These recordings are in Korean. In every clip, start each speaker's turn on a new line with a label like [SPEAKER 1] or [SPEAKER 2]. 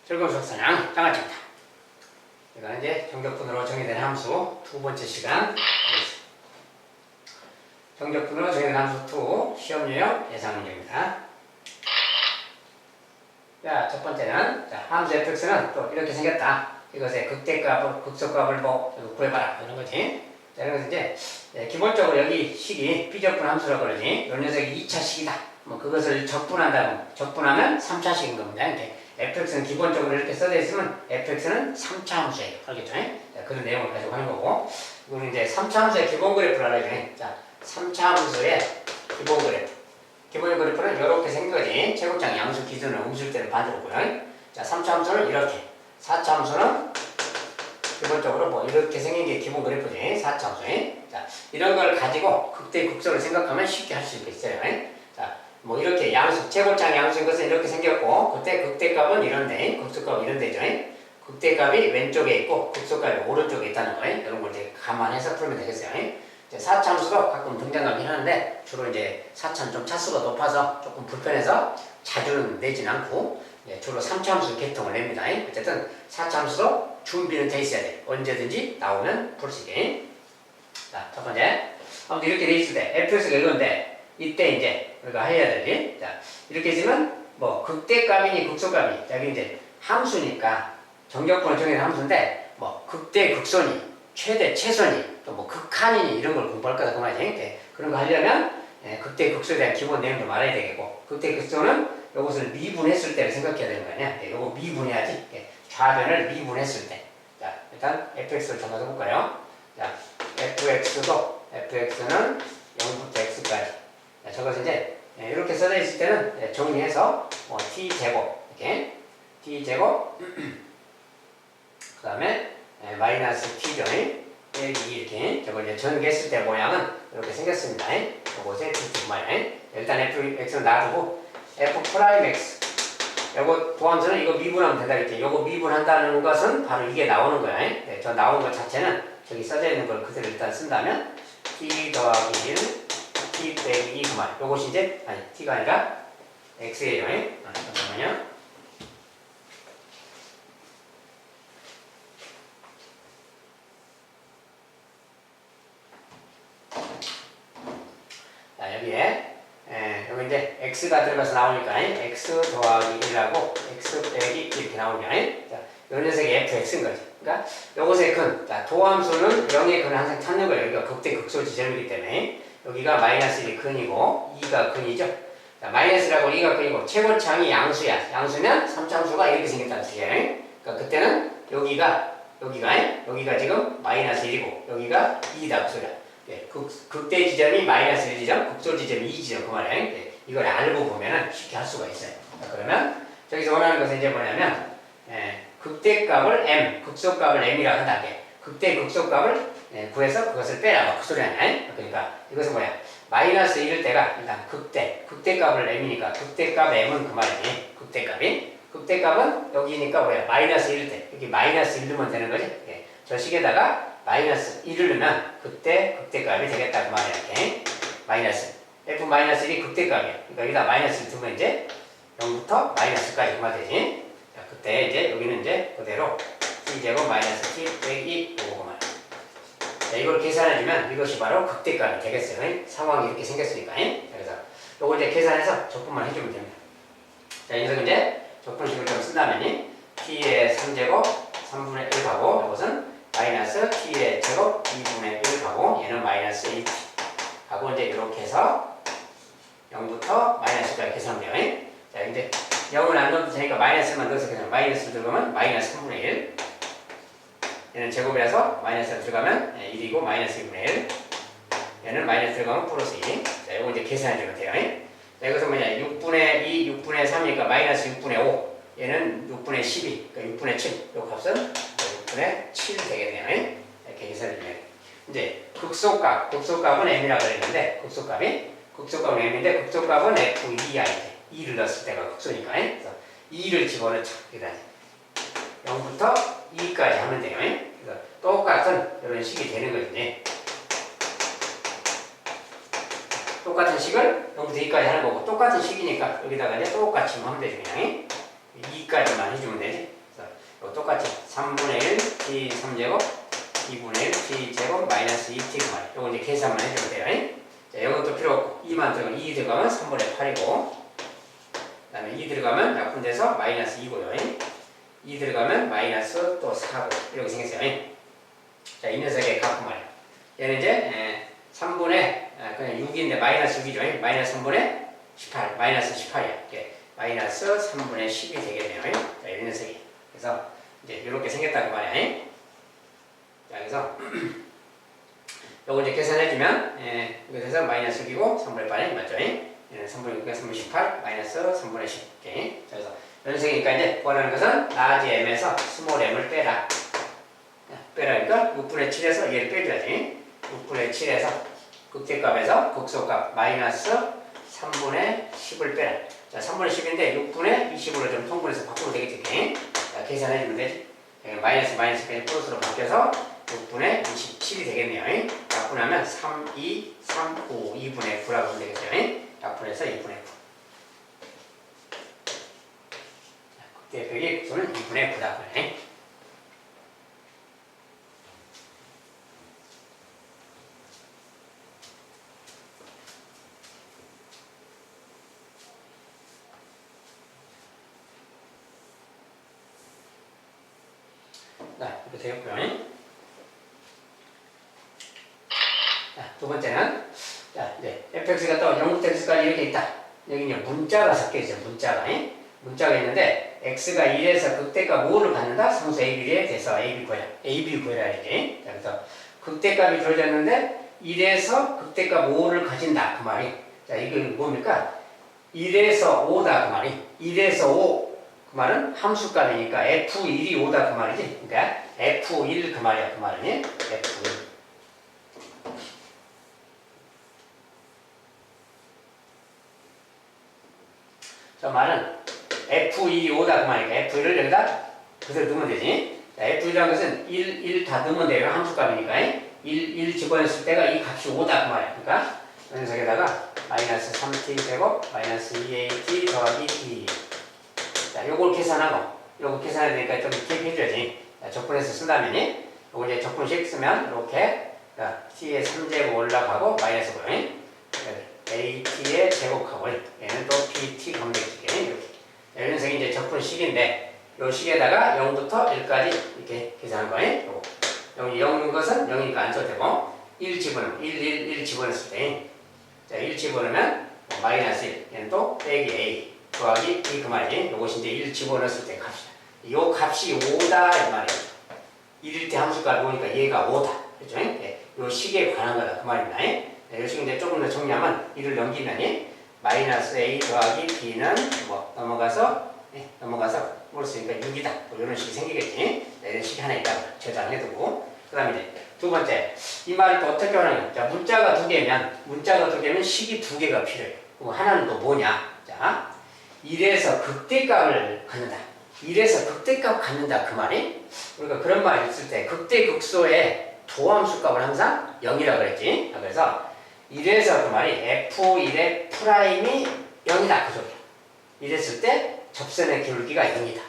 [SPEAKER 1] 즐거운 속사냥 장아찌입니다. 이거는 이제 정적분으로 정의된 함수 두 번째 시간 되겠습니다. 정적분으로 정의된 함수 2 시험 유형 예상 문제입니다. 자, 첫 번째는 자, 함수 fx는 또 이렇게 생겼다. 이것의 극대값을 극소값을 뭐 구해봐라 이런 거지. 자, 이런 것은 이제 기본적으로 여기 식이 비적분 함수라고 그러지. 이 녀석이 2차 식이다. 뭐 그것을 적분한다고 적분하면 3차 식인 겁니다. 이렇게 fx는 기본적으로 이렇게 써져 있으면 fx는 3차 함수예요. 알겠죠? 자, 그런 내용을 가지고 하는 거고. 이거는 이제 3차 함수의 기본 그래프를 알아야 자, 3차 함수의 기본 그래프. 기본 그래프는 이렇게 생긴 거지. 최고점 양수 기준을 음수일 때는 반대로고요. 자, 3차 함수는 이렇게. 4차 함수는 기본적으로 뭐 이렇게 생긴 게 기본 그래프지. 4차 함수. 자, 이런 걸 가지고 극대 극소를 생각하면 쉽게 할 수 있어요. 자, 뭐 이렇게 양수, 최고점 양수인 것은 이렇게 생겼고, 그때 극대값은 이런데, 극소값은 이런데죠. 극대값이 왼쪽에 있고, 극소값이 오른쪽에 있다는 거예요. 이런 걸 이제 감안해서 풀면 되겠어요. 4차 함수도 가끔 등장하긴 하는데, 주로 이제 4차는 좀 차수가 높아서 조금 불편해서 자주는 내진 않고, 주로 3차 함수 계통을 냅니다. 어쨌든 4차 함수도 준비는 돼 있어야 돼. 언제든지 나오면 풀 수 있게. 자, 첫 번째. 아무튼 이렇게 돼 있을 때, fx가 이건데, 이때 이제 우리가 해야 되지. 자, 이렇게 있으면 뭐 극대값이니 극소값이니, 여기 이제 함수니까 정적분을 정의한 함수인데, 뭐 극대 극소니, 최대 최소니, 또 뭐 극한이니 이런 걸 공부할 거다 그 말이지. 그런 거 하려면 극대 극소에 대한 기본 내용도 알아야 되겠고, 극대 극소는 이것을 미분했을 때를 생각해야 되는 거 아니야? 이거 미분해야지. 좌변을 미분했을 때. 자, 일단 fx를 정해서 볼까요? 자, fx는 0부터 x까지. 자, 저것을 이제 이렇게 써져 있을 때는 정리해서 뭐 t제곱 이렇게 t제곱 그 다음에 마이너스 t죠. 빼기 이렇게 저걸 이제 전개했을 때 모양은 이렇게 생겼습니다. 요것에 t말 일단 fx는 놔두고 f'x 요거 도함수는 이거 미분하면 된다 이렇게. 요거 미분한다는 것은 바로 이게 나오는 거야. 저 나오는 것 자체는 저기 써져 있는 걸 그대로 일단 쓴다면 t 더하기 1 t 빼기 2 그만. 요것이 이제 아니 t가 아니라 x예요. 잠깐만요. 자, 여기에 여기 이제 x가 들어가서 나오니까 x 더하기 1하고 x 빼기 이렇게 나오면 자, 요 녀석이 fx인 거지. 그러니까 요것의 근, 자, 도함수는 0의 근을 항상 찾는 거예요. 여기가 극대 극소 지점이기 때문에 여기가 마이너스 1이 근이고 2가 근이죠. 자, 마이너스라고 2가 근이고 최고창이 양수야. 양수면 3차함수가 이렇게 생겼다는 뜻이에요. 그러니까 그때는 여기가 지금 마이너스 1이고 여기가 2다 그 소리야. 극대 지점이 마이너스 1지점, 극소 지점이 2지점 그 말이에요. 이걸 알고 보면은 쉽게 할 수가 있어요. 자, 그러면 저기서 원하는 것은 이제 뭐냐면 극대값을 m, 극소값을 m이라고 한다. 극대 극소값을 구해서 그것을 빼라. 그 소리 아니야. 그러니까 이것은 뭐야? 마이너스 1일 때가 일단 극대값을 m이니까 극대값 m은 그 말이지. 극대값은 여기니까 뭐야? 마이너스 1일 때 여기 마이너스 1 넣으면 되는 거지. 저 식에다가 마이너스 1을 넣으면 극대값이 되겠다 그 말이야. 이렇게 마이너스 f-1이 극대값이야. 그러니까 여기다 마이너스 1 두면 이제 0부터 마이너스까지 그 말 되지. 자, 그때 이제 여기는 이제 그대로 t제곱 마이너스 t 빼기 5그 말. 자, 이걸 계산해주면 이것이 바로 극대값이 되겠어요. 상황이 이렇게 생겼으니까. 그래서 요거 이제 계산해서 적분만 해주면 됩니다. 자, 여기서 이제 적분식을 좀 쓴다면 t의 3제곱 3분의 1 하고 이것은 마이너스 t의 제곱 2분의 1 하고 얘는 마이너스 1t 하고 이제 이렇게 해서 0부터 마이너스까지 계산돼요. 자, 이제 0을 안 넣어도 되니까 마이너스만 넣어서 그냥 마이너스 들어가면 마이너스 3분의 1 얘는 제곱이라서 마이너스가 들어가면 1이고 마이너스 2분의 1 얘는 마이너스 들어가면 플러스 2. 자, 이거 이제 계산해주면 돼요. 자, 이것은 뭐냐 6분의 2, 6분의 3이니까 마이너스 6분의 5 얘는 6분의 12, 그러니까 6분의 7 요 값은 6분의 7 되겠네요. 이렇게 계산해주면 이제 극소값은 m이라고 그랬는데 극소값은 m인데 극소값은 f2야. 2를 넣었을 때가 극소니까. 그래서 2를 집어넣자. 여기다 0부터 2까지 하면 돼요. 그래서 똑같은 이런 식이 되는 거지. 똑같은 식을 0부터 2까지 하는 거고 똑같은 식이니까 여기다가 이제 똑같이 하면 되죠. 그냥 2까지만 해주면 되지. 똑같이 3분의 1 t 3제곱 2분의 1 t 제곱 마이너스 2t 그 말이에요. 요거 이제 계산만 해주면 돼요. 자, 이것도 필요 없고 2만 들어가면 2 들어가면 3분의 8이고 그 다음에 2 들어가면 약분돼서 마이너스 2고요. 2 들어가면 마이너스 또 4고 이렇게 생겼어요. 자, 이 녀석의 값은 말이에요. 얘는 이제 3분의 그냥 6인데 마이너스 6이죠. 마이너스 3분의 18 마이너스 18이야. 마이너스 3분의 10이 되겠네요. 자, 이 녀석이. 그래서 이제 이렇게 생겼다고 말이야. 자, 그래서 요거 이제 계산해주면 이렇게 돼서 마이너스 6이고 3분의 8이 맞죠? 얘는 3분의 6, 3분의 18 마이너스 3분의 10. 오케이. 자, 그래서 연생이니까 이제 구하는 것은 라지 m에서 스몰 m을 빼라. 빼라니까 6분의 7에서 얘를 빼줘야지. 6분의 7에서 극대값에서 극소값 마이너스 3분의 10을 빼라. 자, 3분의 10인데 6분의 20으로 좀 통분해서 바꾸면 되겠지. 자, 계산해주면 되지. 마이너스 마이너스까지 플러스로 바뀌어서 6분의 27이 되겠네요. 약분하면 3, 2, 3, 9, 2분의 9라고 하면 되겠죠. 약분해서 2분의 9. 극대벽의 극소는 2분의 9라고 해. 이렇게 되겠고요. 자, 두 번째는, 자, 이제 fx가 또 0부터 x까지 이렇게 있다. 여기 이제 문자가 섞여 있어요. 문자가 있는데, x가 1에서 극대값 5를 갖는다. 상수 AB에 대해서 AB 구해라, 이렇게. 자, 그래서 극대값이 주어졌는데, 1에서 극대값 5를 가진다. 그 말이. 자, 이게 뭡니까? 1에서 5다. 그 말이. 1에서 5. 그 말은 함수값이니까 F1이 5다 그 말이지. 그러니까 F1 그 말이야. 그 말은 F1. 저 말은 F1이 5다 그 말이니까 F1을 여기다 그대로 넣으면 되지. 자, F1이라는 것은 1 다 넣으면 돼요. 함수값이니까 1 집어넣었을 때가 이 값이 5다 그 말이야. 그러니까 이 녀석에다가 마이너스 3t 제곱 마이너스 2at 더하기 t. 자, 요걸 계산하고, 요거 계산해야 되니까 좀 이렇게 해줘야지. 적분해서 쓴다면, 요거 이제 적분식 쓰면, 이렇게, t의 3제곱 올라가고, 마이너스 고요. at의 제곱하고, 얘는 또 pt 가면 되겠지. 이렇게. 이런 녀석이 이제 적분식인데, 요 식에다가 0부터 1까지 이렇게 계산한 거예요. 요거. 0인 것은 0이니까 안 써도 되고, 1 집어넣으면, 1 집어넣었을 때, 자, 1 집어넣으면, 마이너스 1, 얘는 또 빼기 a. 더하기 B 그 말이지. 요것이 이제 1 집어넣었을 때 값이다. 요 값이 5다 이 말이에요. 1일 때 함수값 보니까 얘가 5다. 그죠? 예, 요 식에 관한 거다. 그 말입니다. 요 식 이제 조금 더 정리하면 1을 넘기면 마이너스 A 더하기 B는 뭐 넘어가서 뭘 쓰니까 6이다. 뭐 이런 식이 생기겠지. 이런 식이 하나 있다고 저장을 해두고. 그 다음에 이제 두 번째. 이 말을 또 어떻게 하느냐. 자, 문자가 두 개면 식이 두 개가 필요해요. 그럼 하나는 또 뭐냐. 자. 1에서 극대값을 갖는다. 1에서 극대값 갖는다. 그 말이? 우리가 그런 말이 있을 때 극대 극소의 도함수값은 항상 0이라고 그랬지. 그래서 1에서 그 말이 F1의 프라임이 0이다. 그 소리야. 이랬을 때 접선의 기울기가 0이다.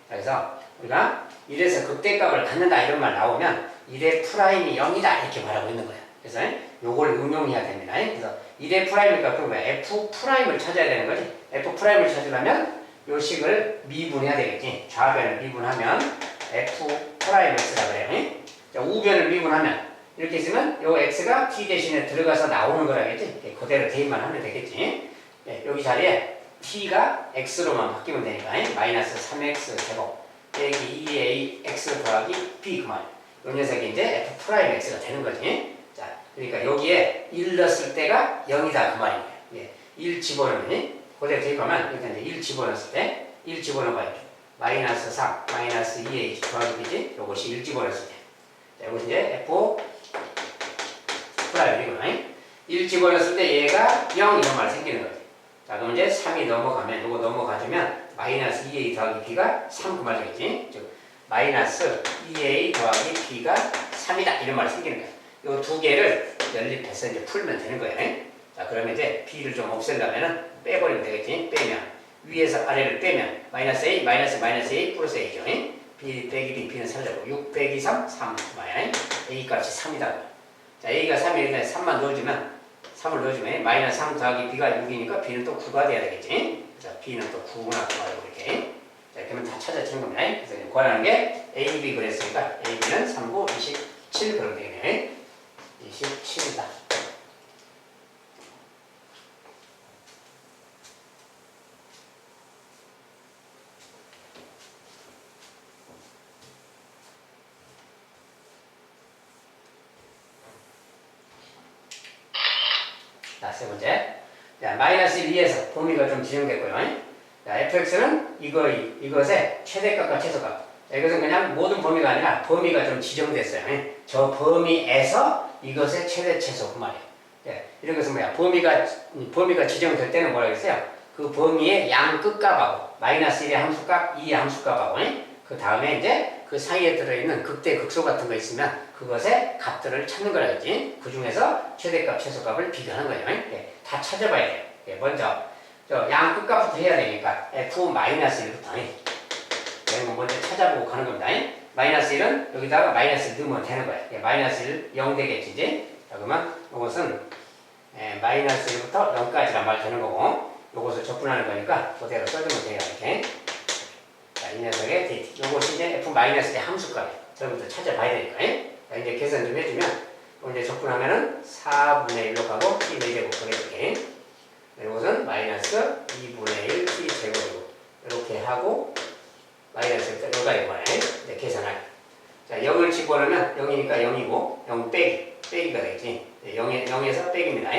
[SPEAKER 1] 그래서 우리가 1에서 극대값을 갖는다 이런 말 나오면 1의 프라임이 0이다. 이렇게 말하고 있는 거야. 그래서 요걸 응용해야 됩니다. 그래서 1의 프라임이니까 그런 거야. F 프라임을 찾아야 되는 거지. F 프라임을 찾으려면 요 식을 미분해야 되겠지. 좌변을 미분하면 F 프라임 X라 그래요. 자, 우변을 미분하면 이렇게 있으면 요 X가 T 대신에 들어가서 나오는 거라겠지. 그대로 대입만 하면 되겠지. 네, 여기 자리에 T가 X로만 바뀌면 되니까 마이너스 3X 제곱 빼기 2AX 더하기 B 그 말. 요 녀석이 이제 F 프라임 X가 되는 거지. 자, 그러니까 여기에 1 넣었을 때가 0이다 그 말인 거예요. 예, 1 집어넣으면 그대로 대입하면 일단 이제 1 집어넣었을 때 1 집어넣어봐요. 마이너스 3, 마이너스 2a 더하기 b지. 요것이 1 집어넣었을 때. 자, 이것이 이제 f 프라임이구나. 1 집어넣었을 때 얘가 0 이런 말 생기는 거지. 자, 그럼 이제 3이 넘어가면 요거 넘어가주면 마이너스 2a 더하기 b가 3 그 말이겠지. 즉 마이너스 2a 더하기 b가 3이다 이런 말이 생기는 거야. 요 두 개를 연립해서 이제 풀면 되는 거예요. 자, 그러면 이제 b를 좀 없애려면은 빼버리면 되겠지. 빼면 위에서 아래를 빼면 마이너스 a 마이너스 a 플러스 a죠. B 빼기 B, B는 살려고 6 빼기 3, 3 뭐야? A 값이 3이다. 자, A가 3이니까 3만 넣어주면 3을 넣어주면 마이너스 3 더하기 B가 6이니까 B는 또 9가 돼야 되겠지. 자, B는 또 9구나 9가 이렇게. 자, 그러면 다 찾아지는 겁니다. 그래서 구하라는 게 A, B 그랬으니까 A, B는 3, 9, 27 그러면 되겠네. 27이다. 자, 세 번째. 자, 마이너스 1, 2에서 범위가 좀 지정됐고요. 자, fx는 이것의 최대값과 최소값. 자, 이것은 그냥 모든 범위가 아니라 범위가 좀 지정됐어요. 저 범위에서 이것의 최대 최소 그 말이에요. 예, 이런 것은 뭐야? 범위가 지정될 때는 뭐라 그랬어요? 그 범위의 양 끝값하고 마이너스 1의 함수값, 2의 함수값하고 그 다음에 이제 그 사이에 들어있는 극대 극소 같은 거 있으면 그것의 값들을 찾는 거라 했지. 그 중에서 최대값, 최소값을 비교하는 거예요. 예, 다 찾아봐야 돼요. 예, 먼저 양 끝값부터 해야 되니까 f-1부터 이런 거 먼저 찾아보고 가는 겁니다. 마이너스 1은 여기다가 마이너스 1 넣으면 되는 거예요. 예, 마이너스 1, 0 되겠지. 이제. 자, 그러면 이것은 마이너스 1부터 0까지란 말 되는 거고 이것을 적분하는 거니까 그대로 써주면 돼요. 이렇게. 자, 이 녀석의 dt. 이것이 이제 f-의 함수값이에요. 저부터 찾아봐야 되니까. 자, 이제 계산 좀 해주면 이제 적분하면은 4분의 1로 가고 t 4제곱 그렇게. 이것은 마이너스 2분의 1 t 제곱이고 이렇게 하고 마이너스 여기가 이거네. 이제 계산할. 자, 0을 집어넣으면 0이니까 0이고 0 빼기가 되겠지. 0에서 빼기입니다.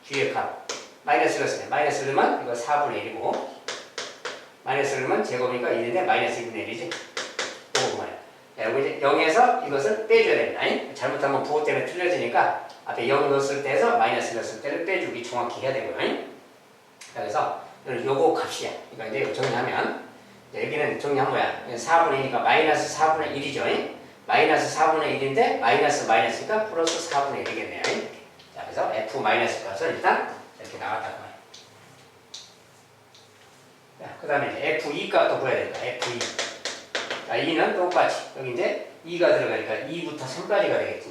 [SPEAKER 1] 뒤에 값 마이너스를 쓰네. 마이너스를 넣으면 이거 4분의 1이고 마이너스를 넣으면 제곱이니까 1인데 마이너스 2분의 1이지. 이거 말이야. 여기 이제 0에서 이것을 빼줘야 됩니다. 잘못하면 부호 때문에 틀려지니까 앞에 0 넣었을 때에서 마이너스 넣었을 때를 빼주기 정확히 해야 되고요. 그래서 요거 값이야. 그러니까 이제 정리하면 여기는 정리한 거야. 4분의 1이니까 마이너스 4분의 1이죠. 마이너스 4분의 1인데 마이너스니까 플러스 4분의 1이겠네요. 자, 그래서 f 마이너스 값은 일단 이렇게 나왔다고 해요. 자, 그 다음에 이제 f2 값도 구해야 되니까 f2. 자, 2는 똑같이 여기 이제 2가 들어가니까 2부터 3까지가 되겠지.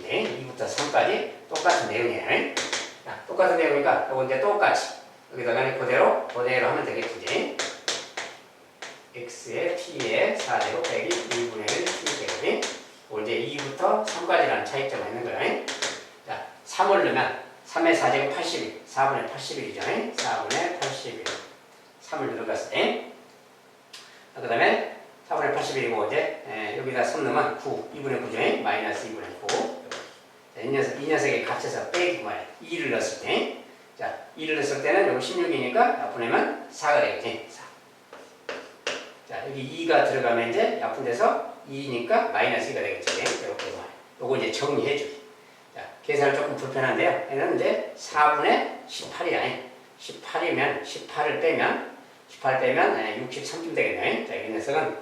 [SPEAKER 1] 2부터 3까지 똑같은 내용이에요. 자, 똑같은 내용이니까 이거 이제 똑같이 여기다가 그대로 하면 되겠지. 이제. x에 t에 4제곱 빼기 2분의 1 t제곱이 이제 2부터 3까지라는 차이점이 있는 거예요. 자, 3을 넣으면 3의 4제곱 81, 4분의 81이죠. 4분의 81. 3을 들어갔을 때. 그 다음에 4분의 81이고 이제 여기다 3 넣으면 9, 2분의 9죠. 마이너스 2분의 9. 자, 이 녀석의 값에서 빼기 뭐야? 2를 넣었을 때. 자, 2를 넣었을 때는 여기 16이니까 약분하면 4가 되겠지. 4. 자, 여기 2가 들어가면 이제 약분 돼서 2니까 마이너스 2가 되겠지. 이렇게 요거 이제 정리해주기. 자, 계산은 조금 불편한데요. 얘는 이제 4분의 18이야. 18이면 18을 빼면 63쯤 되겠네. 자, 이 녀석은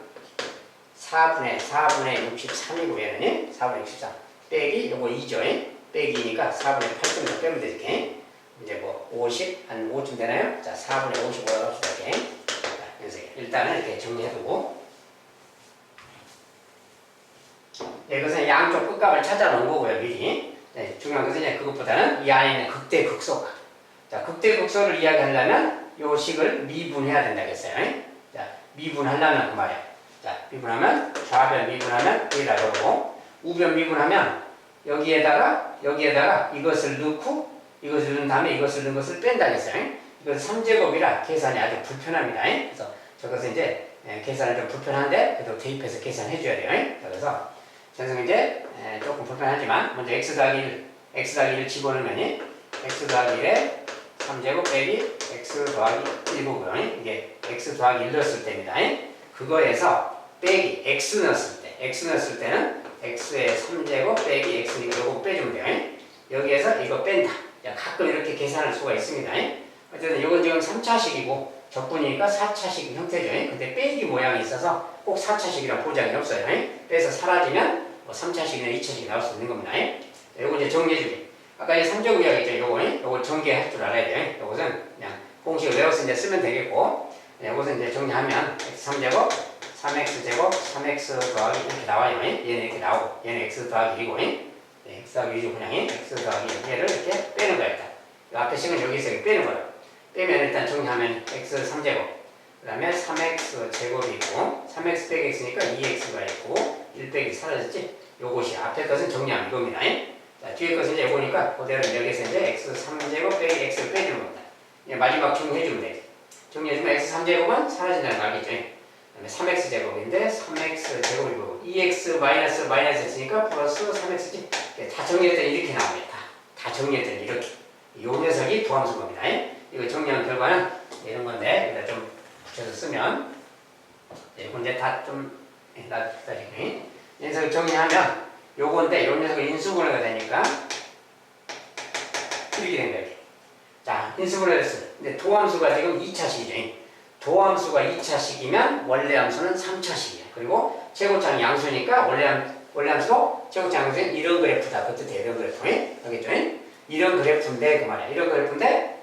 [SPEAKER 1] 4분의 63이고 얘는 4분의 63 빼기 요거 2죠. 빼기니까 4분의 8쯤 더 빼면 되지. 이제 뭐 50, 한 5쯤 되나요? 자, 4분의 55라고 합시다. 이렇게. 자, 일단은 이렇게 정리해두고 이것은 양쪽 끝값을 찾아놓은 거고요, 미리. 네, 중요한 것은 이제 그것보다는 이 안에 있는 극대 극소값. 자, 극대 극소를 이야기하려면 요 식을 미분해야 된다겠어요. 자, 미분하려면 그 말이야. 자, 미분하면 좌변 미분하면 여기다 그러고 우변 미분하면 여기에다가 이것을 넣고 이것을 넣은 다음에 이것을 넣은 것을 뺀다겠어요. 이것은 3제곱이라 계산이 아주 불편합니다. 그래서 저것은 이제 계산은 좀 불편한데 그래도 대입해서 계산해 줘야 돼요. 그래서 저는 이제 조금 불편하지만 먼저 x 더하기 1을 집어넣으면 x 더하기 1에 3제곱 빼기 x 더하기 1이고요. 이게 x 더하기 1 넣었을 때입니다. 그거에서 빼기 x 넣었을 때는 x에 3제곱 빼기 x니까 이거 빼주면 돼요. 여기에서 이거 뺀다. 가끔 이렇게 계산할 수가 있습니다. 어쨌든 이건 지금 3차식이고 적분이니까 4차식 형태죠. 근데 빼기 모양이 있어서 꼭 4차식이랑 보장이 없어요. 빼서 사라지면 뭐 3차식이나 2차식이 나올 수 있는 겁니다. 요거 이제 정리해주기. 아까 이 3제곱 이야기했죠. 요걸 전개할 줄 알아야 돼요. 요것은 그냥 공식을 외워서 이제 쓰면 되겠고, 요것은 이제 정리하면 x3제곱 3x제곱 3x 더하기 이렇게 나와요. 얘는 이렇게 나오고 얘는 x 더하기 1이고 x 더하기 1이고 그냥 x 더하기 얘를 이렇게 빼는 거야. 일단 이 앞에 식은 여기서 이렇게 빼는 거야. 빼면 일단 정리하면 x 3제곱 그 다음에 3x 제곱이 있고 3x 빼기 x니까 2x가 있고 1 빼기 사라졌지? 요것이 앞에 것은 정리하면 이겁니다. 자, 뒤에 것은 이제 요거니까 그대로 여기서 이제 x 3제곱 빼기 x를 빼주는 겁니다. 마지막 정리해주면 되지. 정리해주면 x 3제곱은 사라진다는 거 알겠죠? 그 다음에 3x 제곱인데 3x 제곱이고 2x 마이너스 했으니까 플러스 3x지. 다 정리했더니 이렇게 나옵니다. 다 정리했더니 이렇게. 요 녀석이 도함수인 겁니다. 이거 정리한 결과는 이런 건데 여기다 좀 붙여서 쓰면 이거 이제 다 좀 놔두다니. 녀석을 정리하면 요건데 요 녀석을 인수분해가 되니까 이렇게 된 거예요. 자, 인수분해를 했어. 근데 도함수가 지금 2차식이죠. 도함수가 2차식이면 원래 함수는 3차식이야. 그리고 최고차는 양수니까 원래 함수도 최고차 양수는 이런 그래프다. 그 뜻이에요. 이런 그래프. 알겠죠? 이런 그래프인데 그 말이야. 이런 그래프인데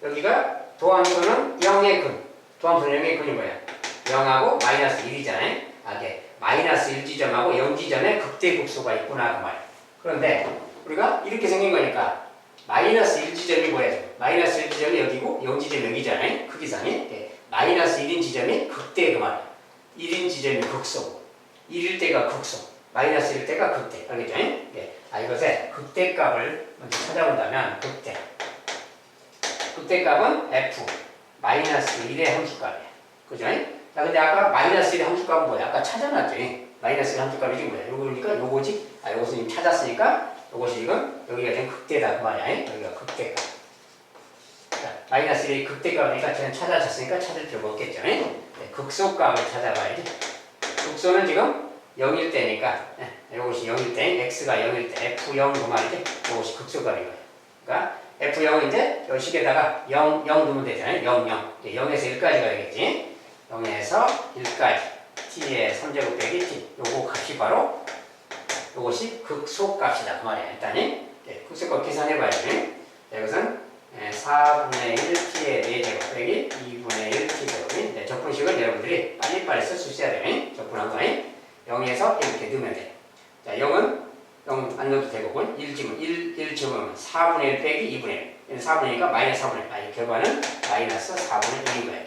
[SPEAKER 1] 여기가 도함수는 0의 근. 도함수는 0의 근이 뭐야? 0하고 마이너스 1이잖아요. 이게 마이너스 1지점하고 0지점에 극대극소가 있구나 그 말이야. 그런데 우리가 이렇게 생긴 거니까 마이너스 1지점이 뭐야? 마이너스 1지점이 여기고 0지점이 여기잖아요. 크기상이. 마이너스 1인 지점이 극대 그 말이야. 1인 지점이 극소. 1일 때가 극소. 마이너스 1일 때가 극대. 알겠죠? 이것의 극대값을 먼저 찾아본다면 극대값은 f 마이너스 1의 함수값이야. 그죠? 자, 근데 아까 마이너스 1의 함수값은 뭐야? 아까 찾아놨죠? 마이너스 1의 함수값이 지금 뭐야? 요거니까 요거지? 요것은 이미 찾았으니까 요것이 지금 여기가 지금 극대다 그 말이야. 여기가 극대값. 자, 마이너스 1의 극대값이니까 저는 찾아졌으니까 찾을 필요가 없겠죠? 극소값을 찾아봐야지. 극소는 지금 0일 때니까 요것이 0일 때 x가 0일 때 f0 그 말이지. 요것이 극소값인 거예요. 그러니까 f0인데 요 식에다가 0 넣으면 되잖아요. 0에서 1까지가 되겠지. 0에서 1까지 t의 3제곱 빼기 t 요거 값이 바로 요것이 극소값이다 그 말이야. 일단은 극소값 계산해봐야지. 이것은 4분의 1 t의 4제곱 빼기 2분의 1 t제곱이 적분식을 여러분들이 빨리빨리 쓸 수 있어야 돼. 적분한 거 0에서 이렇게 넣으면 돼. 자, 0은 0 안 넣어도 되고 1 집으면 4분의 1 빼기 2분의 1 4분의 1이니까 마이너스 4분의 1 결과는 마이너스 4분의 1인 거야.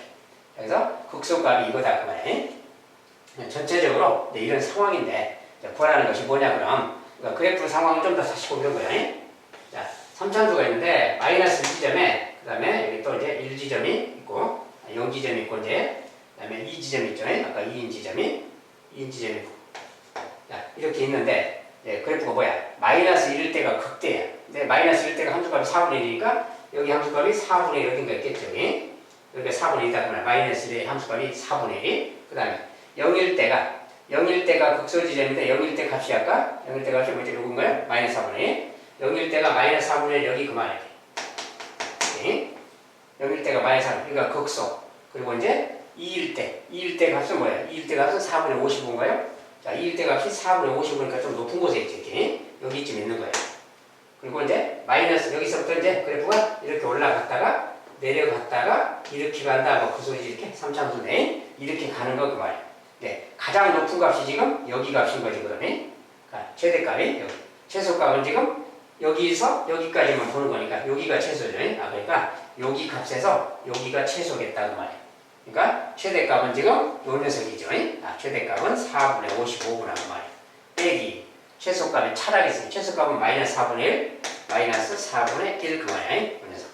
[SPEAKER 1] 그래서 극소값이 이거다 그 말이야. 전체적으로 이런 상황인데 구하라는 것이 뭐냐 그럼 그러니까 그래프 상황을 좀 더 다시 보는 거야. 자, 3차함수가 있는데 마이너스 1지점에 그 다음에 여기 또 이제 1지점이 있고 0지점이 있고 이제 그 다음에 2지점이 있죠. 아까 2인 지점이 있고 자, 이렇게 있는데 그래프가 뭐야? 마이너스 1일 때가 극대야. 근데 마이너스 1일 때가 함수값이 4분의 1이니까 여기 함수값이 4분의 1 이렇게 있겠죠. 여기가 4분의 1이다 그러면 마이너스 1의 함수값이 4분의 1. 그 다음에 0일 때가 극소지점인데 0일 때 값이 아까 0일 때 값이 뭐지? 누군가요? 마이너스 4분의 1. 0일 때가 마이너스 4분의 1 여기 그만해. 0일 때가 마이너스 4분의 1. 그러니까 극소. 그리고 이제 2일 때 값은 뭐예요? 2일 때 값은 4분의 55인가요? 자, 2일 때 값이 4분의 55니까 좀 높은 곳에 있지, 이렇게. 여기쯤 있는 거예요. 그리고 이제 마이너스, 여기서부터 이제 그래프가 이렇게 올라갔다가 내려갔다가 이렇게 간다, 뭐 그 소리지, 이렇게. 3차함수인데 이렇게 가는 거 그 말이에요. 가장 높은 값이 지금 여기 값인 거지, 그러면. 최대값이 여기. 최소값은 지금 여기서 여기까지만 보는 거니까 여기가 최소죠. 그러니까 여기 값에서 여기가 최소겠다, 그 말이에요. 그러니까 최대값은 지금 요 녀석이죠. 최대값은 4분의 55구나 그 말이에요. 빼기 최소값이 차라리 있으면 최소값은 마이너스 4분의 1 마이너스 4분의 1 그 말이에요. 요 녀석.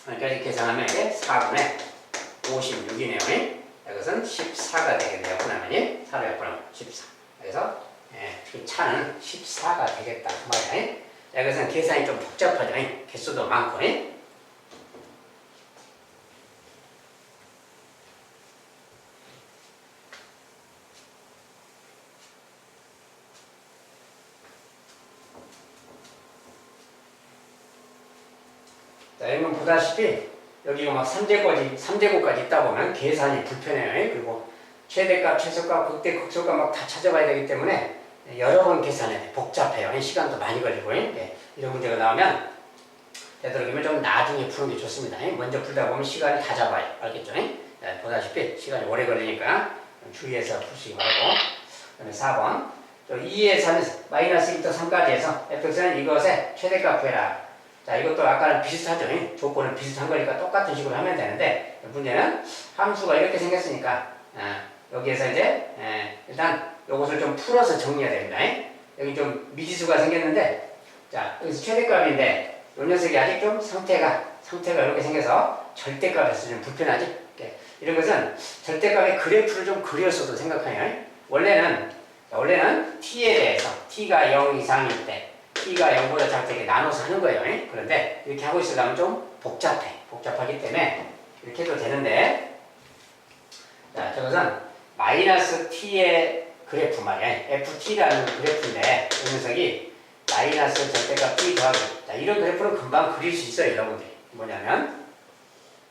[SPEAKER 1] 그러니까 이렇게 계산하면 이제 4분의 56이네요. 이것은 14가 되겠네요. 분하면 4를 약분하면 14. 그래서 그 차는 14가 되겠다 그 말이에요. 이것은 계산이 좀 복잡하죠. 개수도 많고. 자, 여러분 보다시피 여기 막 3제곱까지 있다 보면 계산이 불편해요. 그리고 최대값, 최소값, 극대, 극소값 막 다 찾아봐야 되기 때문에 여러 번 계산해야 돼. 복잡해요. 시간도 많이 걸리고. 이런 문제가 나오면 되도록이면 좀 나중에 푸는 게 좋습니다. 먼저 풀다 보면 시간이 다 잡아요. 알겠죠? 보다시피 시간이 오래 걸리니까 주의해서 푸시기 바라고. 그 다음에 4번. 또 2에서 마이너스 2부터 3까지 해서 fx는 이것의 최대값 구해라. 자, 이것도 아까랑 비슷하죠. 조건은 비슷한 거니까 똑같은 식으로 하면 되는데, 문제는 함수가 이렇게 생겼으니까, 여기에서 이제, 일단 이것을 좀 풀어서 정리해야 됩니다. 여기 좀 미지수가 생겼는데, 자, 여기서 최대값인데, 이 녀석이 아직 좀 상태가 이렇게 생겨서 절대값에서 좀 불편하지? 이런 것은 절대값의 그래프를 좀 그렸어도 생각해요. 원래는 t에 대해서 t가 0 이상일 때, t가 0보다 작을 때 나눠서 하는 거예요. 그런데 이렇게 하고 있으려면 좀 복잡하기 때문에 이렇게 해도 되는데, 자, 저것은 마이너스 t의 그래프 말이야. ft라는 그래프인데, 이 녀석이 마이너스 절대값 t 더하기. 자, 이런 그래프는 금방 그릴 수 있어요, 여러분들이. 뭐냐면,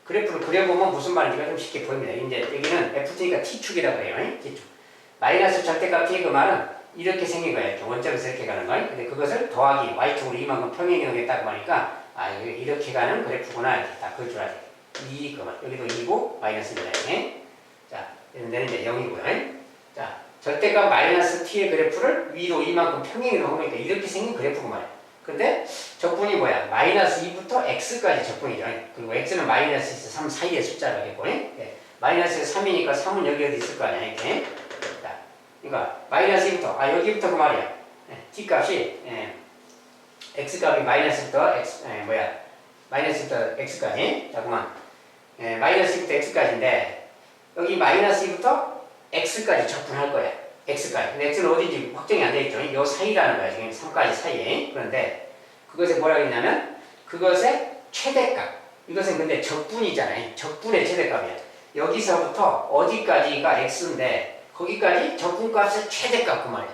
[SPEAKER 1] 그래프를 그려보면 무슨 말인지가 좀 쉽게 보입니다. 이제 여기는 ft니까 t축이라고 해요. t축. 마이너스 절대값 t 그 말은 이렇게 생긴 거예요. 이렇게 원점에서 이렇게 가는 거예요. 근데 그것을 더하기 y축으로 이만큼 평행이 오겠다고 하니까, 이렇게 가는 그래프구나. 이렇게 딱 그걸 줄 알아야 돼. 그 말. 여기도 2고 마이너스입니다. 자, 이런 데는 이제 0이고요. 자, 절대값 마이너스 t의 그래프를 위로 이만큼 평행으로 한 거니까 이렇게 생긴 그래프고 말이에요. 근데 적분이 뭐야? 마이너스 2부터 x까지 적분이죠. 그리고 x는 마이너스 3 사이의 숫자를 하겠고, 마이너스 3이니까 3은 여기 어디 있을 거 아니야, 이렇게. 자, 그러니까 마이너스 2부터, 여기부터 그 말이야. t 값이, x 값이 마이너스부터 마이너스부터 x까지. 자, 그만. 마이너스 2부터 x까지인데, 여기 마이너스 2부터 x까지 적분할 거야. x까지. 근데 x는 어딘지 확정이 안 되어 있죠. 이 사이라는 거야. 지금 3까지 사이에. 그런데 그것에 뭐라고 했냐면 그것의 최대값. 이것은 근데 적분이잖아요. 적분의 최대값이야. 여기서부터 어디까지가 x인데 거기까지 적분값의 최대값 그 말이야.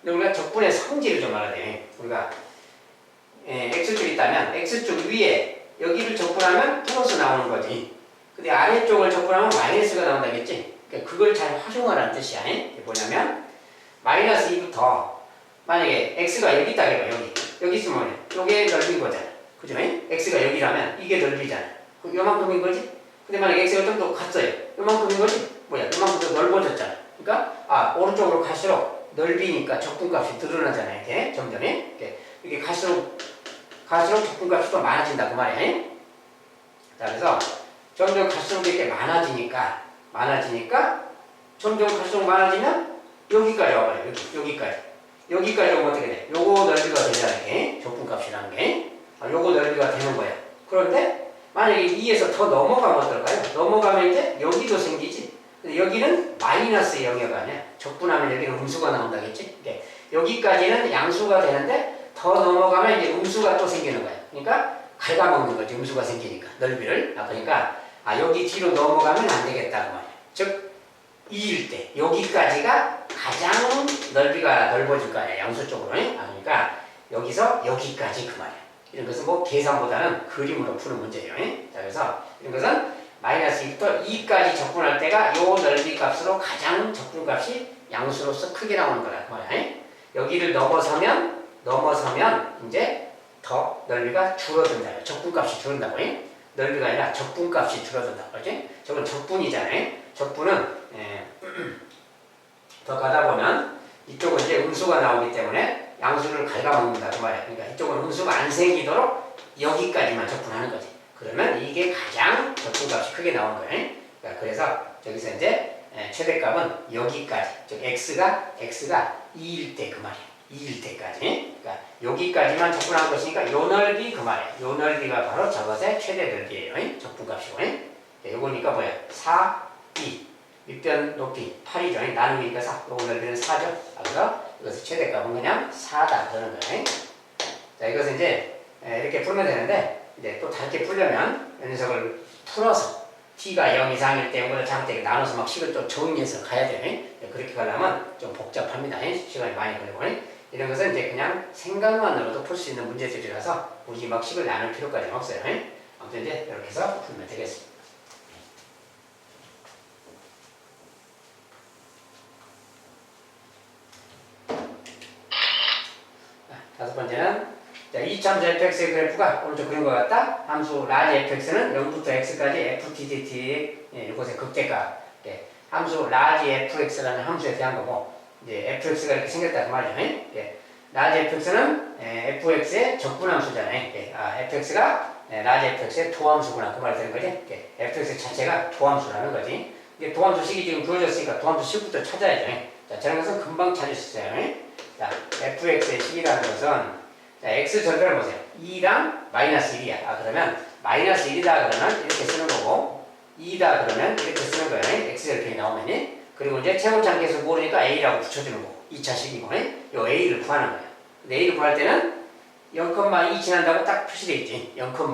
[SPEAKER 1] 근데 우리가 적분의 성질을 좀 알아야 돼. 우리가 x축이 있다면 x축 위에 여기를 적분하면 플러스 나오는 거지. 근데 아래쪽을 적분하면 마이너스가 나온다겠지. 그걸 잘 활용하라는 뜻이야. 이게 뭐냐면 마이너스 2부터 만약에 x가 여기 있다 해봐. 여기 있으면 이게 넓인 거잖아. 그죠? x가 여기라면 이게 넓이잖아. 그럼 요만큼인 거지? 근데 만약에 x가 좀 더 갔어요. 요만큼인 거지? 요만큼 더 넓어졌잖아. 그러니까 오른쪽으로 갈수록 넓이니까 적분값이 늘어나잖아. 이렇게 점점 이렇게 갈수록 적분값이 더 많아진다 그 말이야. 자, 그래서 점점 갈수록 이렇게 많아지니까 점점 갈수록 많아지면 여기까지 와봐요. 여기까지 오면 어떻게 돼? 요거 넓이가 되잖아. 이렇게 적분값이라는 게. 요거 넓이가 되는 거야. 그런데 만약에 2에서 더 넘어가면 어떨까요? 넘어가면 이제 여기도 생기지. 근데 여기는 마이너스 0이가 아니야. 적분하면 여기는 음수가 나온다겠지. 여기까지는 양수가 되는데 더 넘어가면 이제 음수가 또 생기는 거야. 그러니까 갉아먹는 거지. 음수가 생기니까 넓이를. 그러니까 여기 뒤로 넘어가면 안 되겠다고 말이야. 즉 2일 때 여기까지가 가장 넓이가 넓어질 거 아니야. 양수 쪽으로. 그러니까 여기서 여기까지 그 말이야. 이런 것은 뭐 계산보다는 그림으로 푸는 문제예요. 자, 그래서 이런 것은 마이너스 2부터 2까지 적분할 때가 요 넓이 값으로 가장 적분값이 양수로서 크게 나오는 거라 그 말이야. 여기를 넘어서면 이제 더 넓이가 줄어든다. 적분값이 줄어든다고. 넓이가 아니라 적분값이 줄어든다고. 그렇지? 저건 적분이잖아요. 적분은 더 가다 보면 이쪽은 이제 음수가 나오기 때문에 양수를 갉아먹는다 그 말이야. 그러니까 이쪽은 음수가 안 생기도록 여기까지만 적분하는 거지. 그러면 이게 가장 적분값이 크게 나오는 거예요. 그러니까 그래서 저기서 이제 최대값은 여기까지, 즉 x가 2일 때 그 말이야. 2일 때까지. 그러니까 여기까지만 적분한 것이니까 요 넓이 그 말이야. 요 넓이가 바로 저것의 최대 넓이에요. 적분값이고. 요거니까 뭐야? 4, 2. 밑변 높이 8이죠. 나누기니까 4. 요거 넓이는 4죠. 그래서 이것의 최대값은 그냥 4다. 그러는 거예요. 자, 이것은 이제 이렇게 풀면 되는데, 이제 또 다르게 풀려면 이 녀석을 풀어서 t가 0 이상일 때 0보다 작을 때 나눠서 막 식을 또 정리해서 가야 돼요. 그렇게 가려면 좀 복잡합니다. 시간이 많이 걸리고. 이런 것은 이제 그냥 생각만으로도 풀 수 있는 문제들이라서 굳이 막 식을 나눌 필요까지는 없어요. 아무튼 이제 이렇게 해서 풀면 되겠습니다. 다섯 번째는 자, 이참수 fx의 그래프가 오른쪽 그린 것 같다. 함수 라지 fx는 0부터 x까지 ft dt 이것의 극대값. 함수 라지 fx라는 함수에 대한 거고 이제 fx가 이렇게 생겼다 그 말이죠. 예. 라지 fx는 fx의 적분함수잖아요. 예. fx가 라지 fx의 도함수구나 그 말이 되는 거지. 예. fx 자체가 도함수라는 거지. 이게 도함수식이 지금 주어졌으니까 도함수식부터 찾아야죠. 자, 저런 것은 금방 찾을 수 있어요. 자, fx의 식이라는 것은 자, x 절편을 보세요. 2랑 마이너스 1이야. 그러면 마이너스 1이다 그러면 이렇게 쓰는 거고 2다 그러면 이렇게 쓰는 거예요. x 절편이 나오면. 그리고 이제 최고차항 계수 모르니까 a라고 붙여주는 거고 2차식이고 요 a를 구하는 거예요. 근데 a를 구할 때는 0,2 지난다고 딱 표시되어 있지. 0,0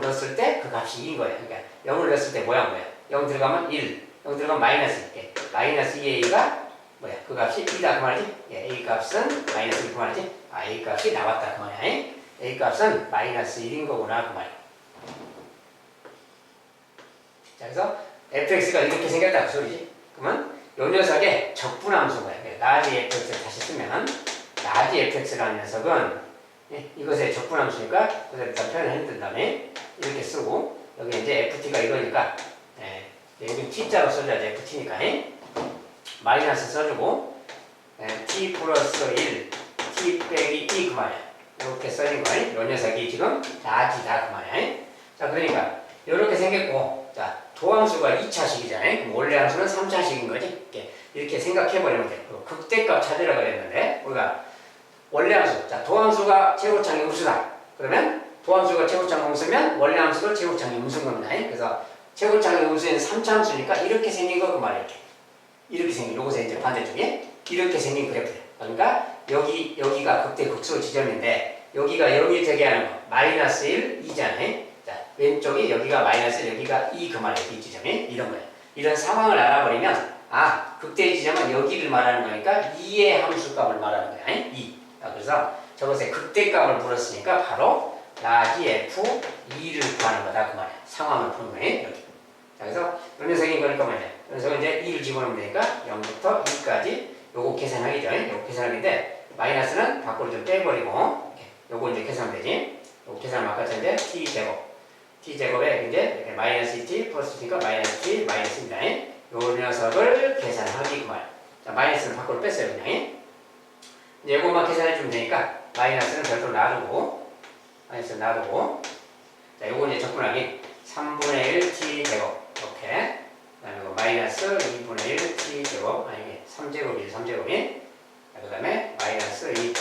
[SPEAKER 1] 넣었을 때 그 값이 2인 거예요. 그러니까 0을 넣었을 때 뭐야? 0 들어가면 1, 0 들어가면 마이너스 1. 마이너스 2a가 뭐야? 그 값이 2다 그 말이지? 예, a 값은 마이너스 1 그 말이지? a 값이 나왔다 그 말이야. a 값은 마이너스 1인 거구나 그 말이야. 자, 그래서 fx가 이렇게 생겼다 그 소리지. 그러면 요 녀석의 적분함수인 거야. 라지 fx를 다시 쓰면 라지 fx라는 녀석은 이것의 적분함수니까 그래서 일단 표현을 해둔 다음에 이렇게 쓰고 여기 이제 ft가 이거니까 여기 t자로 써줘야지 ft니까 마이너스 써주고 t 플러스 1 t 빼기 2 그 말이야. 이렇게 써진 거야. 이 녀석이 지금 라지다 그 말이야. 자, 그러니까 이렇게 생겼고 자, 도함수가 2차식이잖아요. 그럼 원래 함수는 3차식인 거지. 이렇게 생각해버리면 돼. 극대값 찾으라 그랬는데 우리가 원래 함수, 자, 도함수가 최고차항의 음수다. 그러면 도함수가 최고차항의 음수면 원래 함수도 최고차항의 음수인 겁니다. 그래서 최고차항의 음수에는 3차함수니까 이렇게 생긴 거 그 말이야. 이렇게 생긴, 요것에 이제 반대쪽에 이렇게 생긴 그래프야. 그러니까 여기가 극대 극소 지점인데 여기가 0이 되게 하는 거 마이너스 1, 2잖아요. 자, 왼쪽이 여기가 마이너스 1, 여기가 2 그 말이야. 이 지점이 이런 거야. 이런 상황을 알아버리면 극대 지점은 여기를 말하는 거니까 2의 함수값을 말하는 거야. 2. 그래서 저것의 극대값을 물었으니까 바로 라지 f 2를 구하는 거다 그 말이야. 상황을 푸는 거예요. 여기. 자, 그래서 이 녀석인 거니까 말이야. 그래서 이제 2를 집어넣으면 되니까 0부터 2까지 요거 계산하기죠. 요거 계산하기인데 마이너스는 밖으로 좀 빼버리고 요거 이제 계산하면 되지. 요거 계산하면 아까 전에 t제곱에 이제 이렇게 마이너스 2t 플러스 t니까 마이너스 t 마이너스입니다. 요 녀석을 계산하기 그 말이야. 자, 마이너스는 밖으로 뺐어요 그냥. 이제 이것만 계산해주면 되니까 마이너스는 별도로 놔두고 자, 요거 이제 적분하기 3분의 1 t제곱 이렇게 그 다음에 이거 마이너스 2분의 1 t제곱 아니 3제곱이지 3제곱이 그 다음에 마이너스 2t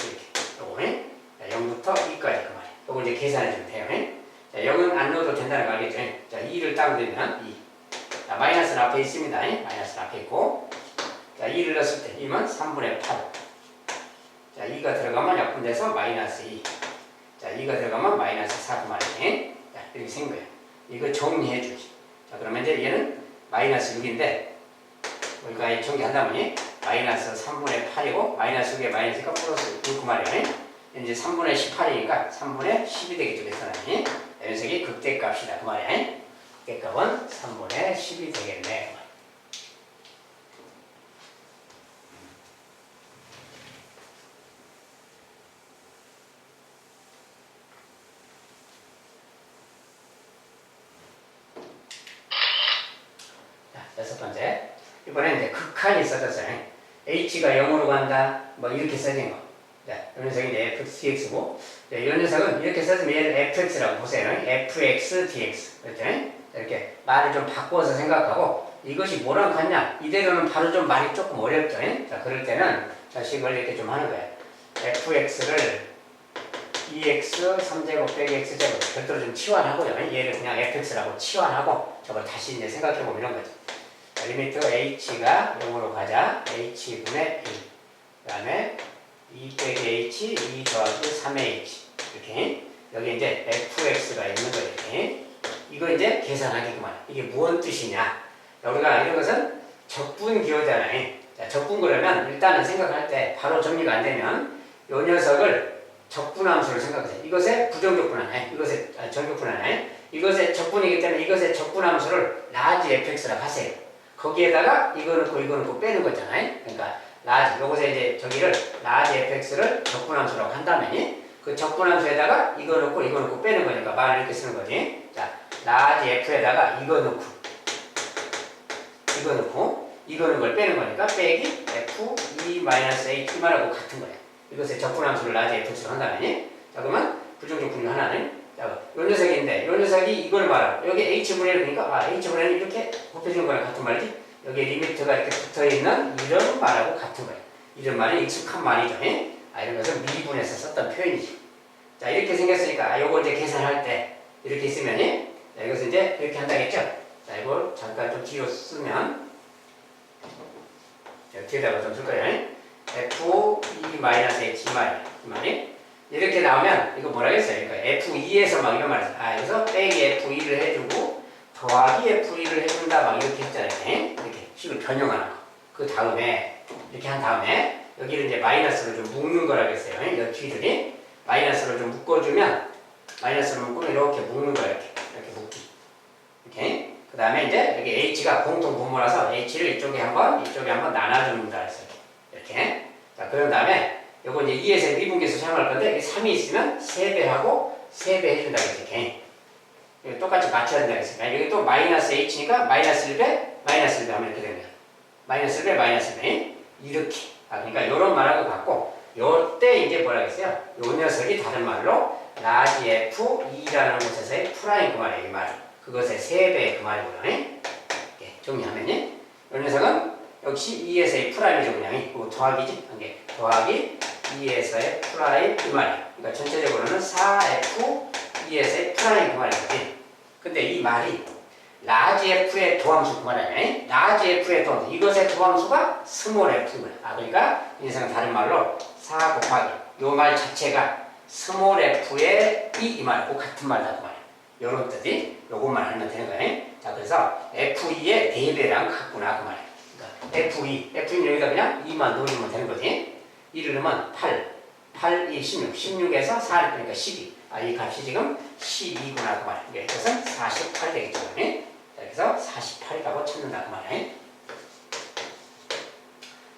[SPEAKER 1] 요거 0부터 2까지 그 말이야. 요거 이제 계산해주면 돼요. 자, 0은 안 넣어도 된다는 거 알겠죠? 자, 2를 딱 넣으면 2 자, 마이너스는 앞에 있습니다. 마이너스는 앞에 있고 자, 2를 넣었을 때 2면 3분의 8 자, 2가 들어가면 약분돼서 마이너스 2 자, 2가 들어가면 마이너스 4 그 말이지. 자, 이렇게 생긴 거야. 이거 정리해주지. 자, 그러면 이제 얘는 마이너스 6인데 우리가 정리한다면 마이너스 3분의 8이고 마이너스 6에 마이너스가 플러스 6 그 말이야. 이제 3분의 18이니까 3분의 10이 되겠죠. 그래서는 녀석이 극대값이다 그 말이야. 극대값은 3분의 10이 되겠네. 여섯 번째. 이번엔 이제 극한이 써졌어요. h가 0으로 간다. 뭐 이렇게 써진 거. 네, 이 녀석이 이제 fx dx고, 네, 이 녀석은 이렇게 써주면 얘는 fx라고 보세요. fx dx. 그렇죠? 이렇게 말을 좀 바꿔서 생각하고, 이것이 뭐랑 같냐? 이대로는 바로 좀 말이 조금 어렵죠? 자, 그럴 때는 자식을 이렇게 좀 하는 거예요. fx를 2x 3제곱 빼기 x제곱 별도로 좀 치환하고요. 얘를 그냥 fx라고 치환하고 저걸 다시 이제 생각해보면 이런 거죠. 리미트 h가 0으로 가자. h분의 1. 그 다음에 2 빼기 h, 2 더하기 3h. 이렇게. 여기 이제 fx가 있는 거예요. 이렇게. 이거 이제 계산하기구만. 이게 무슨 뜻이냐. 우리가 이런 것은 적분기호잖아요. 자, 적분 그러면 일단은 생각할 때 바로 정리가 안 되면 이 녀석을 적분함수를 생각하세요. 이것의 부정적분하네. 이것의 정적분하네. 이것의 적분이기 때문에 이것의 적분함수를 라지 fx라고 하세요. 거기에다가 이거 넣고 빼는 거잖아요. 그러니까 라지, 요것에 이제 저기를 라지 fx를 적분함수라고 한다면 그 적분함수에다가 이거 넣고 빼는 거니까 말을 이렇게 쓰는 거지. 자, 라지 f에다가 이거 넣고 이거 넣고 이거 넣은 걸 빼는 거니까 빼기 F2-H 말하고 같은 거야. 이것의 적분함수를 라지 Fx로 한다면 자 그러면 부정적분이 하나는 자, 요 녀석인데 요 녀석이 이걸 말하고 여기 H분의 1 그러니까 아 H분의 1 이렇게 곱해주는 거랑 같은 말이지. 여기 리미트가 이렇게 붙어있는 이런 말하고 같은 거야. 이런 말이 익숙한 말이죠. 아, 이런 것을 미분에서 썼던 표현이지. 자 이렇게 생겼으니까 아, 요거 이제 계산할 때 이렇게 있으면 자, 이것을 이제 이렇게 한다겠죠. 자 이걸 잠깐 좀 뒤로 쓰면 뒤에다가 좀 쓸 거예요. F2-H 이 말이 이렇게 나오면 이거 뭐라 했어요? 그러니까 F2에서 막 이런 말을 아 여기서 빼기 F2를 해주고 더하기 F2를 해준다 막 이렇게 했잖아요. 이렇게 식을 변형하는 거. 그 다음에 이렇게 한 다음에 여기를 이제 마이너스로 좀 묶는 거라고 했어요. 이 뒤들이 마이너스로 좀 묶어주면 마이너스로 묶으면 이렇게 묶는 거야. 이렇게 묶기. 이렇게. 그 다음에 이제 여기 H가 공통 분모라서 H를 이쪽에 한번 나눠줍니다. 이렇게. 자 그런 다음에 요거 이제 2에서 미분계수 사용할 건데 여기 3이 있으면 3배하고 3배 해준다 이렇게. 똑같이 맞춰야 된다 했습니다. 여기 또 마이너스 H니까 마이너스 1배 마이너스 1배 하면 이렇게 됩니다. 마이너스 1배 마이너스 1배 이렇게. 아 그러니까 요런 말하고 같고 요때 이제 뭐라 했어요? 요 녀석이 다른 말로 라지 F2라는 곳에서의 프라임 그 말이에요. 이 말. 그것의 3배 그 말이구나. 이렇게 정리하면 요 녀석은 역시 2에서의 프라임이죠. 그냥 이거 더하기지. 이게 더하기 2에서의 프라임 이 말이에요. 그러니까 전체적으로는 4F 2에서의 프라임 그 말이거든. 근데 이 말이 라지 F의 도함수 그 말 아니야? 라지 F의 도함수 이것의 도함수가 스몰 F인 거야. 아 그러니까 인생은 다른 말로 4 곱하기 요 말 자체가 스몰 F의 이 말하고 같은 말이다 그 말이야. 요런 뜻이 요것만 알면 되는 거야. 자 그래서 F2의 대배랑 같구나 그 말이야. 그러니까 F2는 여기다 그냥 2만 넣으면 되는 거지. 2를 넣으면 8, 2, 16, 16에서 4를 빼니까 12. 아, 이 값이 지금 12구나 그 말이야. 이것은 48 되겠죠. 자, 그래서 48이라고 찾는다 그 말이야.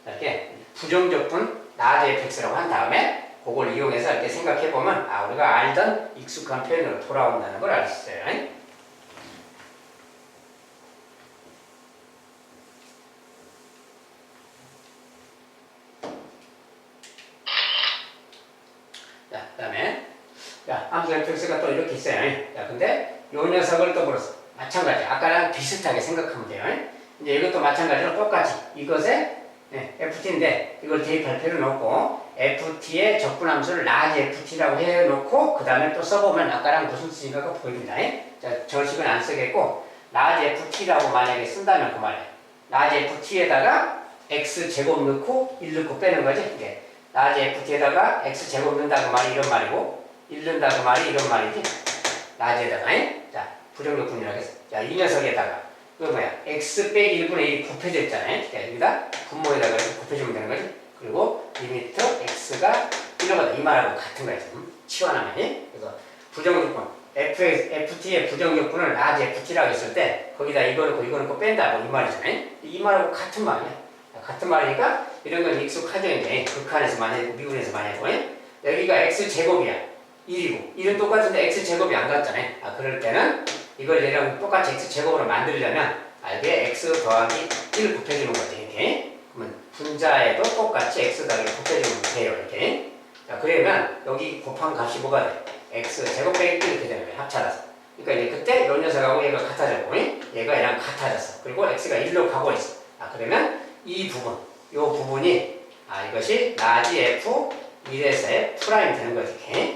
[SPEAKER 1] 이렇게 부정적분 라지 fx라고 한 다음에 그걸 이용해서 이렇게 생각해보면 아 우리가 알던 익숙한 표현으로 돌아온다는 걸 알 수 있어요. 자, 그 다음에 함수 fx가 또 이렇게 있어요. 자, 근데 요 녀석을 또 물었어. 마찬가지. 아까랑 비슷하게 생각하면 돼요. 이제 이것도 마찬가지로 똑같이 이것에 ft인데 이걸 대입할 필요는 없고 ft의 적분함수를 라지 ft라고 해놓고 그 다음에 또 써보면 아까랑 무슨 뜻인가가 보입니다. 자, 저식은 안 쓰겠고 라지 ft라고 만약에 쓴다면 그 말이에요. 라지 ft에다가 x제곱 넣고 1 넣고 빼는 거지. 이게 라지 ft에다가 x제곱 넣는다 그 말이 이런 말이고 1 넣는다 그 말이 이런 말이지. 라지에다가 자 부정적분이라고 했어. 자 이 녀석에다가 그 뭐야 x 빼기 1분의 1이 곱해져 있잖아요. 자 여기다 분모에다가 이렇게 곱해주면 되는 거지. 그리고 리미트 x가 이런 거다 이 말하고 같은 거야. 지금 치환하면. 그래서 부정적분 ft의 부정적분을 라지 ft라고 했을 때 거기다 이거 넣고 이거 넣고 뺀다 뭐 이 말이잖아요. 이 말하고 같은 말이야. 같은 말이니까 이런 건 익숙하죠. 이제 극한에서 많이 했고 미분에서 많이 했고 여기가 x제곱이야 1이고 1은 똑같은데 x제곱이 안 같잖아요. 아 그럴 때는 이걸 얘랑 똑같이 x제곱으로 만들려면 알게 x 더하기 1을 곱해주는 거지. 이렇게. 그러면 분자에도 똑같이 x 더하기 곱해주면 돼요. 이렇게. 자 그러면 여기 곱한 값이 뭐가 돼? x제곱 빼기 1 이렇게 되는 거야. 합쳐서. 그러니까 이제 그때 요 녀석하고 얘가 같아졌고 얘가 얘랑 같아졌어. 그리고 x가 1로 가고 있어. 아 그러면 이 부분 요 부분이 아 이것이 라지 f 1에서의 프라임 되는 거지. 이렇게.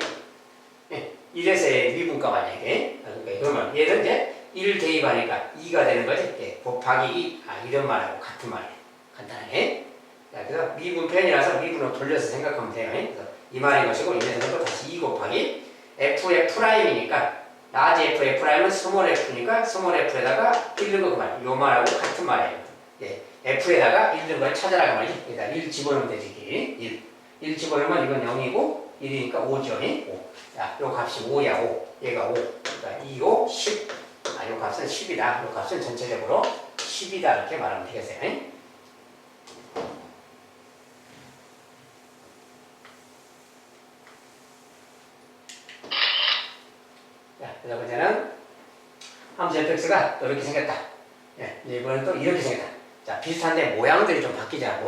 [SPEAKER 1] 1에서의 미분값 아니야 이게. 그러니까 그러면 얘는 이제 1 대입하니까 2가 되는 거지. 곱하기 2. 아 이런 말하고 같은 말이에요. 간단하게. 자 그래서 미분편이라서 미분으로 돌려서 생각하면 돼요. 그래서 이 말인 것이고 이 녀석은 또 다시 2 곱하기 f의 프라임이니까 라지 f의 프라임은 스몰 f니까 스몰 f에다가 1 넣은 거 말이에요. 요 말하고 같은 말이에요. f에다가 1 넣은 걸 찾아라고 말이지. 여기다 1 집어넣으면 되지. 1 집어넣으면 이건 0이고 1이니까 5죠. 5. 자, 요 값이 5야, 5. 얘가 5. 그러니까 2, 5, 10. 아, 요 값은 10이다. 요 값은 전체적으로 10이다. 이렇게 말하면 되겠어요. 자, 그다음 번째는 함수 fx가 또 이렇게 생겼다. 이번엔 또 이렇게 생겼다. 자, 비슷한데 모양들이 좀 바뀌잖아.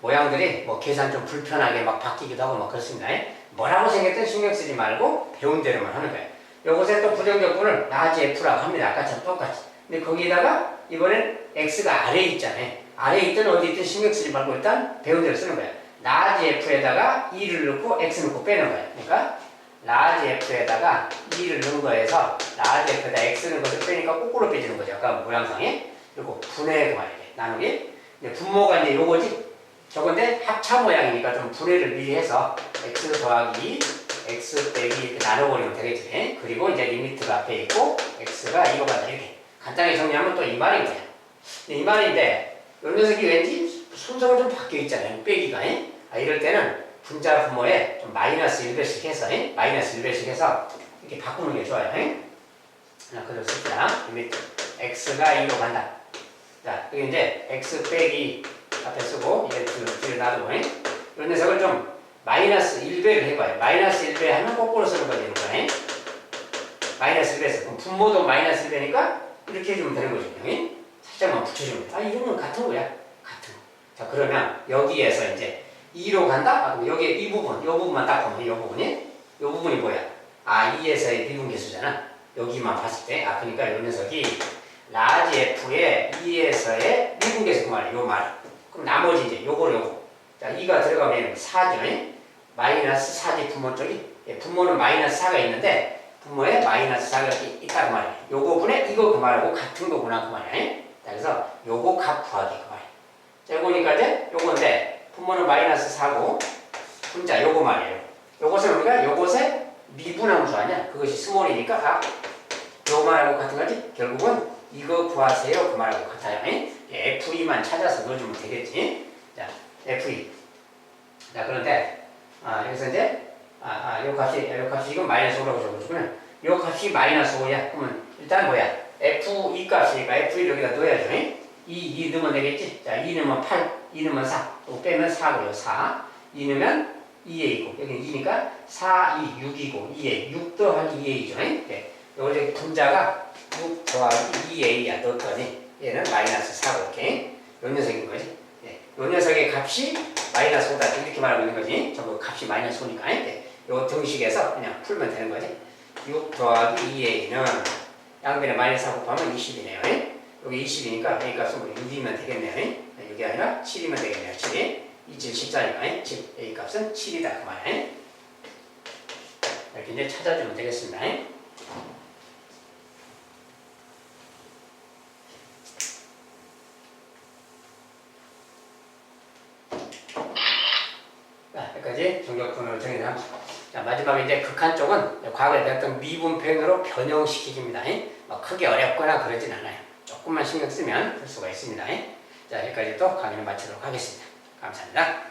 [SPEAKER 1] 모양들이 뭐 계산 좀 불편하게 막 바뀌기도 하고 막 그렇습니다. 뭐라고 생겼든 신경 쓰지 말고 배운 대로만 하는 거예요. 요것에 또 부정적분을 라지 F라고 합니다. 아까처럼 똑같이. 근데 거기다가 이번엔 X가 아래에 있잖아요. 아래에 있든 어디 있든 신경 쓰지 말고 일단 배운 대로 쓰는 거예요. 라지 F에다가 2를 넣고 X 넣고 빼는 거예요. 그러니까 라지 F에다가 2를 넣은 거에서 라지 F에다 X 넣은 것을 빼니까 거꾸로 빼지는 거죠. 아까 모양상에. 그리고 분해가 말이에요. 나누기. 근데 분모가 이제 요거지. 저건데 합차 모양이니까 좀 분해를 미리 해서 X 더하기 X 빼기 이렇게 나눠버리면 되겠지. 그리고 이제 리미트가 앞에 있고 X가 2로 간다. 이렇게. 간단히 정리하면 또 이 말인 거예요. 이 말인데 이 녀석이 왠지 순서가 좀 바뀌어 있잖아요. 빼기가. 이럴 때는 분자 분모에 좀 마이너스 1배씩 해서 마이너스 1배씩 해서 이렇게 바꾸는 게 좋아요. 자, 그대로 씁시다. 리미트 X가 2로 간다. 자, 여기 이제 X 빼기 앞에 쓰고 이제 뒤로 놔두고 이 녀석을 좀 마이너스 1배를 해봐요. 마이너스 1배 하면 거꾸로 쓰는 거지. 이렇게. 마이너스 1배에서 그럼 분모도 마이너스 1배니까 이렇게 해주면 되는 거죠. 살짝만 붙여주면 돼. 이 정도는 같은 거야. 같은 거. 자, 그러면 여기에서 이제 2로 간다? 그럼 여기 이 부분만 딱 보면 이 부분이 뭐야? 2에서의 미분계수잖아. 여기만 봤을 때. 그러니까 이 녀석이 라지 F의 2에서의 미분계수 그 말이야. 요 말. 그럼 나머지 이제 요거. 자, 2가 들어가면 4죠. 마이너스 4지 분모 쪽이. 분모는 마이너스 4가 있는데 분모에 마이너스 4가 있다 그 말이야. 요거 분에 이거 그 말하고 같은 거구나 그 말이야. 자, 그래서 요거 값 구하기 그 말이야. 자, 요거니까 이제 요건데 분모는 마이너스 4고 분자 요거 말이에요. 요것을 우리가 요것에 미분함수 아니야. 그것이 스몰이니까 요 말하고 같은 거지. 결국은 이거 구하세요 그 말하고 같아요. F2만 찾아서 넣어주면 되겠지. 자, F2. 자, 그런데 여기서 이제 요 값이 이건 마이너스 5라고 적어주면 요 값이 마이너스 5야. 그러면 일단 뭐야? F2 값이니까 F2를 여기다 넣어야죠. 2 넣으면 되겠지? 자, 2 넣으면 8, 2 넣으면 4. 또 빼면 4고요. 4. 2 넣으면 2A이고 여기는 2니까 4, 2, 6이고 2A. 6 더하기 2A죠. 네. 요거 분자가 6 더하기 2A야. 넣었더니 얘는 마이너스 4고 이렇게 요 녀석인 거지. 네. 요 녀석의 값이 마이너스 5다. 이렇게 말하고 있는 거지. 저거 값이 마이너스 5니까. 네. 요 등식에서 그냥 풀면 되는 거지. 6 더하기 2A는 양변에 마이너스 4 곱하면 20이네요. 여기 20이니까 A 값은 6이면 되겠네요. 6이 아니라 7이면 되겠네요. 7이 27, 14니까 7. A 값은 7이다 그 말이에요. 이렇게 이제 찾아주면 되겠습니다. 자, 여기까지 정적분을 정의합니다. 자, 마지막에 이제 극한 쪽은 과거에 배웠던 미분편으로 변형시키기입니다. 크게 어렵거나 그러진 않아요. 조금만 신경 쓰면 될 수가 있습니다. 자, 여기까지 또 강의를 마치도록 하겠습니다. 감사합니다.